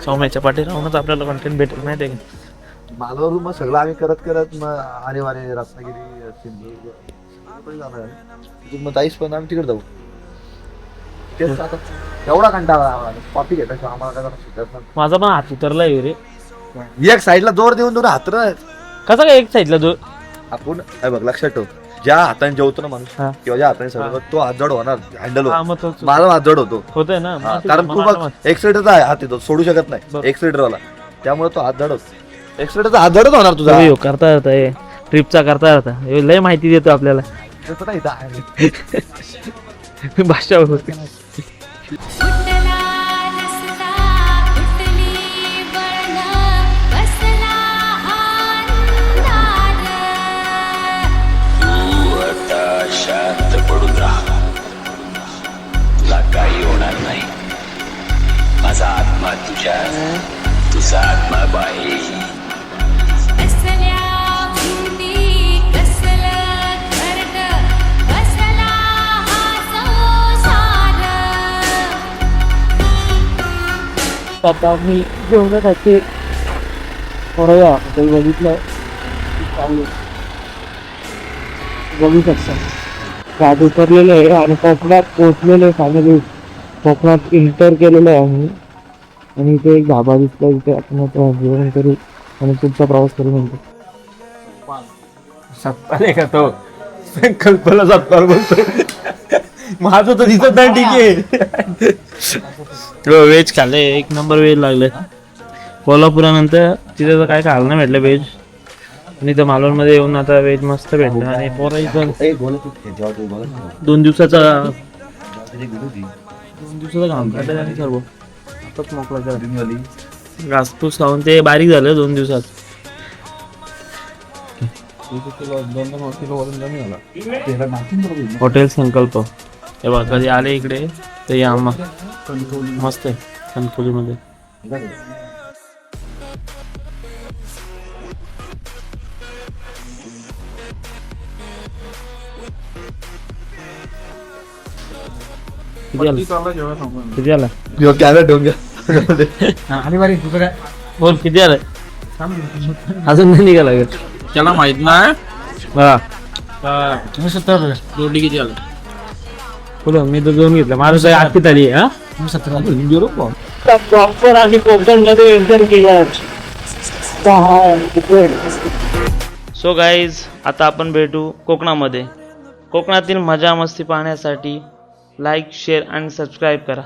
सौम्याच्या पाठी राहूनच आपल्याला कंटेंट भेटेल माहिती आहे का. मालवण मग सगळं आम्ही करत करत मग आरे वारे रत्नागिरी सिंधुदुर्ग जाणार तिथून मग जाईस पण आम्ही तिकडे जाऊ. तेच आता एवढा कंटाळा कॉपी घेता आम्हाला काय सुचत नाही. माझा पण हात उतरलाय रे. एक साईडला जोर देऊन दोन हात कसा काय एक साईडला जो आपण बघ लक्षात ठेव ज्या हाताने जेवतो ना माणूस किंवा ज्या हाताने सगळं तो हात जड होणार हँडल माझा हात जड होतो होतोय ना कारण तू बघ एक्सिलेटरचा हात येतो सोडू शकत नाही एक्सिलेटरवाला त्यामुळे तो हात जड होतो एक्सिलेटरचा हात जडच होणार तुझा करता येता ट्रिपचा करता येता लय माहिती देतो आपल्याला भाषा होती. शांत पडून राहा तुला काही होणार नाही माझा आत्मा तुझा आत्मा बाहेर आता मी जेवणासाठी बघितलं बघू शकता गाडी उतरलेलं आहे आणि कोकणात पोहोचलेलं आहे. फायनली कोकणात इंटर केलेलं आहे आम्ही आणि इथे एक ढाबा दिसला इथे आपण जेवण करू आणि पुढचा प्रवास करू म्हणतो. सत्तार आहे का तो संकल्पना सत्तार बोलतो माझं तर दिसत नाही. ठीक आहे व्हेज खाल्ले एक नंबर व्हेज लागले. कोल्हापुरानंतर तिथे तर काय खायला नाही भेटलं व्हेज आणि तर मालवणमध्ये येऊन आता व्हेज मस्त भेटलं आणि पोरं इथं 2 दिवसाचा काम काढलं आणि सर्व आताच मोकळा घासपूस खाऊन ते बारीक झालं 2 दिवसात. हॉटेल संकल्प हे बघा कधी आले इकडे तर या मस्त आहे कणकवलीमध्ये. किती आला कॅमेरा ठेवून घ्या बोल किती आलाय अजून नाही निघाला त्याला माहित नाही. हा तुम्ही 70 रोटी किती आलं बोला मी तर 2 घेतला माझं आठवीत आली हा. तुम्ही 70 प्रॉपर आणि कोकणमध्ये एंटर केला. सो गाईज आता आपण भेटू कोकणामध्ये. कोकणातील मजा मस्ती पाहण्यासाठी लाईक शेअर आणि सबस्क्राईब करा.